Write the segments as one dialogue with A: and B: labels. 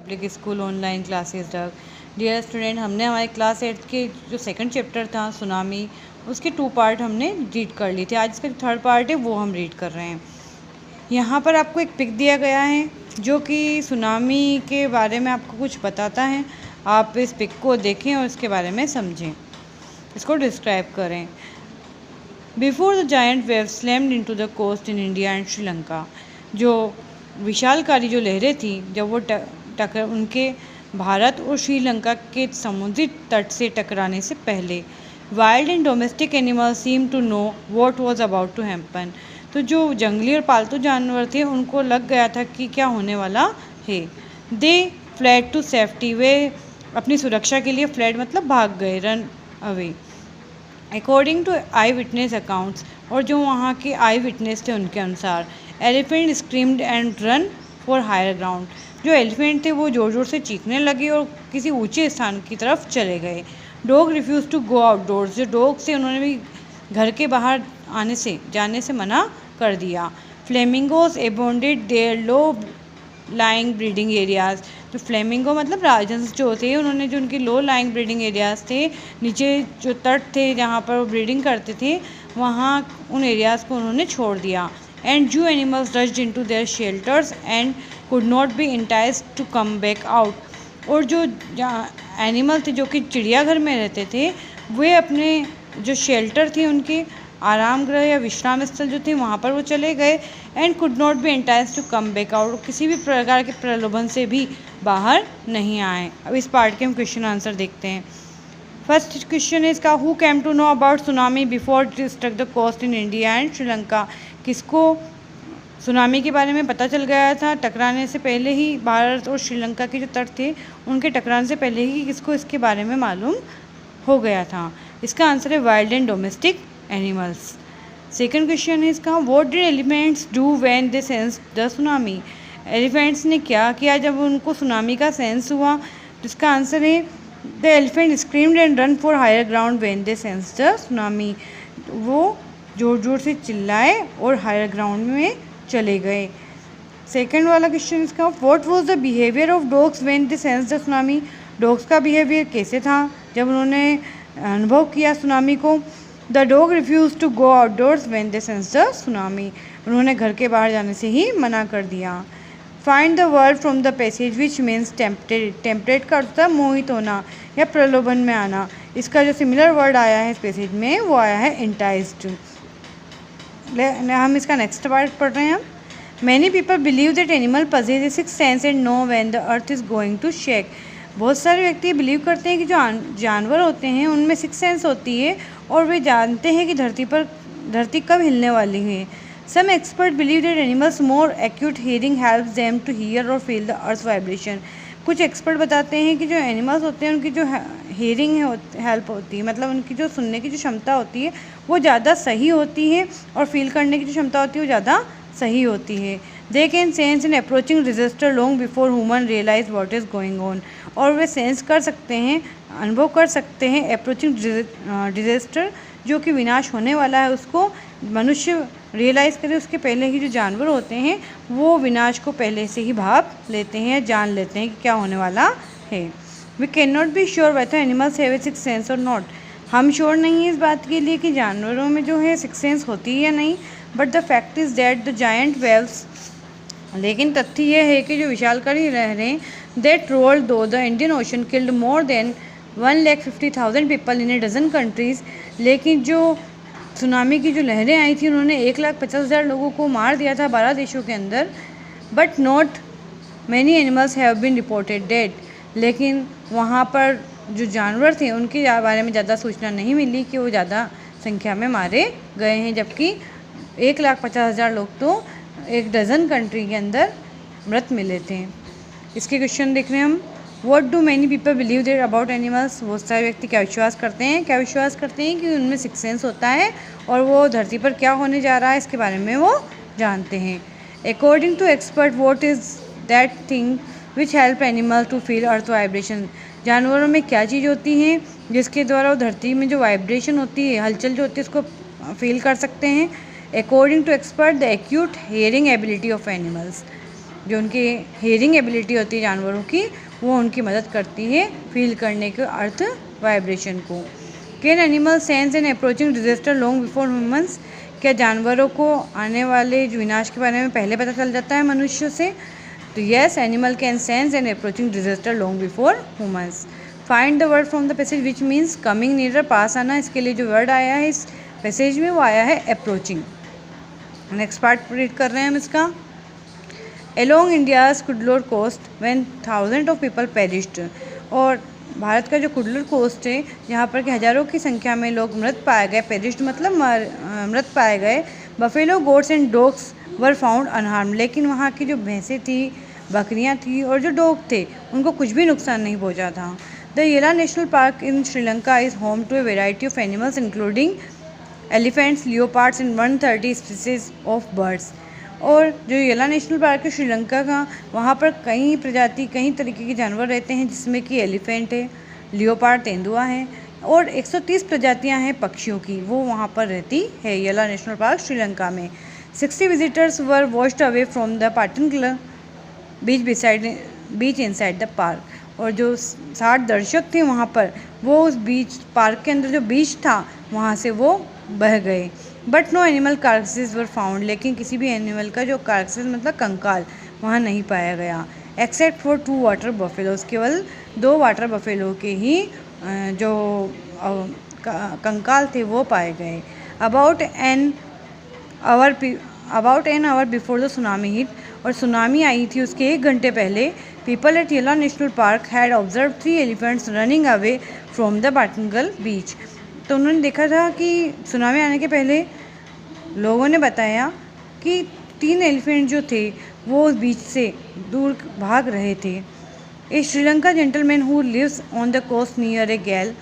A: Public school online classes तक। Dear student, हमने हमारे क्लास 8 के जो सेकंड चैप्टर था सुनामी, उसके 2 पार्ट हमने रीड कर लिए थे। आज इसका जो 3rd पार्ट है वो हम रीड कर रहे हैं। यहाँ पर आपको एक पिक दिया गया है जो कि सुनामी के बारे में आपको कुछ बताता है। आप इस पिक को देखें और इसके बारे में समझें, इसको डिस्क्राइब करें। Before the giant wave slammed into the coast in India and Sri Lanka, जो विशालकारी जो लहरें थी जब वो उनके भारत और श्रीलंका के समुद्री तट से टकराने से पहले, wild and domestic animals seem to know what was about to happen, तो जो जंगली और पालतू जानवर थे उनको लग गया था कि क्या होने वाला है। दे फ्लैड टू सेफ्टी, वे अपनी सुरक्षा के लिए फ्लैड मतलब भाग गए, run away. According to eyewitness accounts, और जो वहाँ के आई विटनेस थे उनके अनुसार, elephant screamed and ran for higher ground, जो एलिफेंट थे वो ज़ोर ज़ोर से चीखने लगे और किसी ऊंचे स्थान की तरफ चले गए। Dog refuse to go outdoors, जो डॉग से उन्होंने भी घर के बाहर जाने से मना कर दिया। Flamingos abandoned their low lying breeding areas, जो फ्लेमिंगो मतलब राजहंस जो थे, उन्होंने जो उनके लो लाइंग ब्रीडिंग एरियाज़ थे, नीचे जो तट थे जहाँ पर वो ब्रीडिंग करते थे, वहाँ उन एरियाज़ को उन्होंने छोड़ दिया। And zoo animals rushed into their shelters and could not be enticed to come back out, और जो एनिमल थे जो कि चिड़ियाघर में रहते थे, वे अपने जो शेल्टर थे उनके आराम गृह या विश्राम स्थल जो थे वहाँ पर वो चले गए। And could not be enticed to come back out, किसी भी प्रकार के प्रलोभन से भी बाहर नहीं आए। अब इस पार्ट के हम क्वेश्चन आंसर देखते हैं। फर्स्ट क्वेश्चन इज का who came to know about tsunami before it struck the coast in India and Sri Lanka, किसको सुनामी के बारे में पता चल गया था टकराने से पहले ही, भारत और श्रीलंका के जो तट थे उनके टकराने से पहले ही किसको इसके बारे में मालूम हो गया था। इसका आंसर है wild and domestic animals. Second question है इसका what did elephants do when they sensed the tsunami, elephants ने क्या किया जब उनको सुनामी का सेंस हुआ। इसका आंसर है the elephant screamed and ran for higher ground when they sensed the tsunami, वो जोर जोर से चिल्लाए और हायर ग्राउंड में चले गए। सेकंड वाला क्वेश्चन इसका what was the behaviour of dogs when they sensed the tsunami, dogs का बिहेवियर कैसे था जब उन्होंने अनुभव किया सुनामी को। The dog refused to go outdoors when they sensed the tsunami, उन्होंने घर के बाहर जाने से ही मना कर दिया। Find the word from the passage which means tempted, tempted का अर्थ था मोहित होना या प्रलोभन में आना। इसका जो सिमिलर वर्ड आया है इस पैसेज में वो आया है इंटाइज्ड। हम इसका नेक्स्ट पार्ट पढ़ रहे हैं। Many people believe that animal possesses a sixth sense and know when the earth is going to shake, बहुत सारे व्यक्ति बिलीव करते हैं कि जो जानवर होते हैं उनमें सिक्स सेंस होती है और वे जानते हैं कि धरती कब हिलने वाली है। Some expert believe that animals more acute hearing helps them to hear और फील द अर्थ वाइब्रेशन, कुछ एक्सपर्ट बताते हैं कि जो एनिमल्स होते हैं उनकी जो हियरिंग हेल्प होती है, मतलब उनकी जो सुनने की जो क्षमता होती है वो ज़्यादा सही होती है और फील करने की जो क्षमता होती है वो ज़्यादा सही होती है। They can sense in approaching disaster long before human realise what is going on, और वे सेंस कर सकते हैं, अनुभव कर सकते हैं अप्रोचिंग डिजास्टर, जो कि विनाश होने वाला है उसको मनुष्य रियलाइज़ करे उसके पहले ही जो जानवर होते हैं वो विनाश को पहले से ही भाप लेते हैं, जान लेते हैं कि क्या होने वाला है। We can not be sure whether animals have a six sense और नॉट, हम श्योर नहीं हैं इस बात के लिए कि जानवरों में जो है सिक्स सेंस होती है या नहीं, but the fact is that the giant waves, लेकिन तथ्य यह है कि जो विशालकारी लहरें that rolled through the Indian ocean killed more than 1,50,000 people in a dozen countries, लेकिन जो सुनामी की जो लहरें आई थी उन्होंने 1,50,000 लोगों को मार दिया था 12 देशों के अंदर। But not many animals have been reported dead, लेकिन वहाँ पर जो जानवर थे उनके बारे में ज़्यादा सूचना नहीं मिली कि वो ज़्यादा संख्या में मारे गए हैं, जबकि 1,50,000 लोग तो एक डज़न कंट्री के अंदर मृत मिले थे। इसके क्वेश्चन देख रहे हैं हम। What do many people believe there about animals, बहुत सारे व्यक्ति क्या विश्वास करते हैं कि उनमें सिक्स सेंस होता है और वो धरती पर क्या होने जा रहा है इसके बारे में वो जानते हैं। According to expert what is that thing which help animal to feel earth vibration, जानवरों में क्या चीज़ होती है जिसके द्वारा वो धरती में जो वाइब्रेशन होती है, हलचल जो होती है, उसको फील कर सकते हैं। According to expert the acute hearing ability of animals, जो उनकी हियरिंग एबिलिटी होती है जानवरों की, वो उनकी मदद करती है फील करने के अर्थ वाइब्रेशन को। Can animal sense and approaching disaster long before humans? क्या जानवरों को आने वाले जो विनाश के बारे में पहले पता चल जाता है मनुष्य से? तो yes, animal can sense and approaching disaster long before humans. Find the word from the passage which means coming near, पास आना। इसके लिए जो वर्ड आया है इस पैसेज में वो आया है अप्रोचिंग। नेक्स्ट पार्ट रीड कर रहे हैं हम इसका। Along India's Cuddalore coast when thousands of people perished, और भारत का जो कुडलोर कोस्ट है जहाँ पर कि हज़ारों की संख्या में लोग मृत पाए गए, पेरिस्ड मतलब मृत पाए गए। Buffalo, goats and dogs were found unharmed, लेकिन वहाँ की जो भैंसें थी, बकरियाँ थी और जो डॉग थे उनको कुछ भी नुकसान नहीं पहुँचा था। The Yala national park in Sri Lanka is home to a variety of animals including elephants, leopards and 130 species of birds. और जो येला नेशनल पार्क है श्रीलंका का, वहाँ पर कई प्रजाति, कई तरीके के जानवर रहते हैं, जिसमें कि एलिफेंट है, लियोपार्ड तेंदुआ है और 130 प्रजातियाँ हैं पक्षियों की, वो वहाँ पर रहती है येला नेशनल पार्क श्रीलंका में। 60 visitors were washed away from the particular beach inside the park, और जो 60 दर्शक थे वहाँ पर, वो उस बीच पार्क के अंदर जो बीच था वहाँ से वो बह गए। But no animal carcasses were found, लेकिन किसी भी एनिमल का जो कार्कसेस मतलब कंकाल वहाँ नहीं पाया गया। एक्सेप्ट फॉर 2 वाटर बफेलोज, केवल 2 वाटर बफेलो के ही जो कंकाल थे वो पाए गए। About an hour before the tsunami hit, और सुनामी आई थी उसके 1 घंटे पहले, people at Yala national park had observe 3 elephants running away from the Patanangala beach. तो उन्होंने देखा था कि सुनामी आने के पहले लोगों ने बताया कि 3 एलिफेंट जो थे वो उस बीच से दूर भाग रहे थे। A Sri Lanka gentleman who lives on the coast near a Galle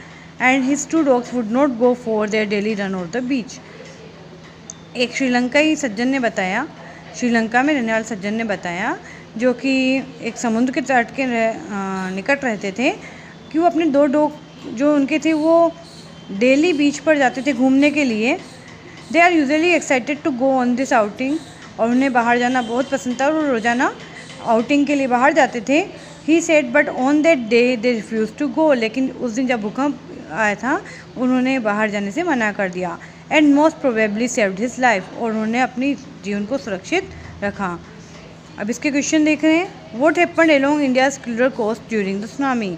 A: and his 2 dogs would not go for their daily run on the beach. एक श्रीलंकाई सज्जन ने बताया, श्रीलंका में रहने वाले सज्जन ने बताया, जो कि एक समुद्र के तट के निकट रहते थे, कि वो अपने 2 डॉग जो उनके थे वो डेली बीच पर जाते थे घूमने के लिए। They are usually excited to go on this outing, और उन्हें बाहर जाना बहुत पसंद था और वो रोज़ाना आउटिंग के लिए बाहर जाते थे। He said but on that day they refused to go, लेकिन उस दिन जब भूकंप आया था उन्होंने बाहर जाने से मना कर दिया। And most probably saved his life, और उन्होंने अपनी जीवन को सुरक्षित रखा। अब इसके क्वेश्चन देख रहे हैं। What happened along India's Cuddalore coast during the tsunami?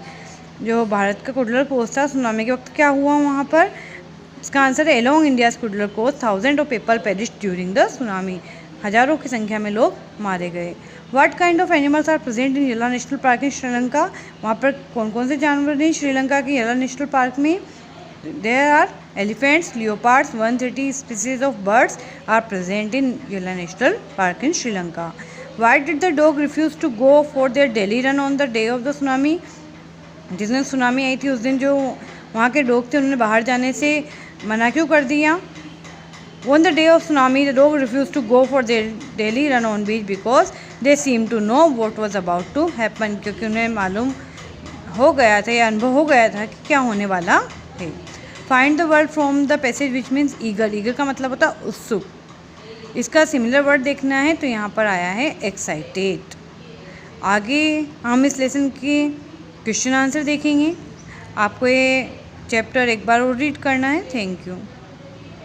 A: जो भारत का कुडलोर कोस्ट था, सुनामी के वक्त क्या हुआ वहाँ पर? इसका आंसर है along India's Cuddalore coast thousand of people perished during the tsunami, हज़ारों की संख्या में लोग मारे गए। What kind of animals are present in Yala national park in Sri Lanka? वहाँ पर कौन कौन से जानवर हैं श्रीलंका के येला नेशनल पार्क में? There are elephants, leopards, 130 species of birds are present in Yala national park in Sri Lanka. Why did the dog refuse to go for their daily run on the day of the tsunami? जिस दिन tsunami आई थी उस दिन जो वहाँ के dog थे उन्होंने बाहर जाने से मना क्यों कर दिया? On the day of tsunami, the dog refused to go for their daily run on beach because they seemed to know what was about to happen, क्योंकि उन्हें मालूम हो गया था या अनुभव हो गया था कि क्या होने वाला है। Find the word from the passage which means eager. eager का मतलब होता है उत्सुक। इसका सिमिलर वर्ड देखना है तो यहाँ पर आया है एक्साइटेड। आगे हम इस लेसन के क्वेश्चन आंसर देखेंगे। आपको ये चैप्टर एक बार और रीड करना है। Thank you.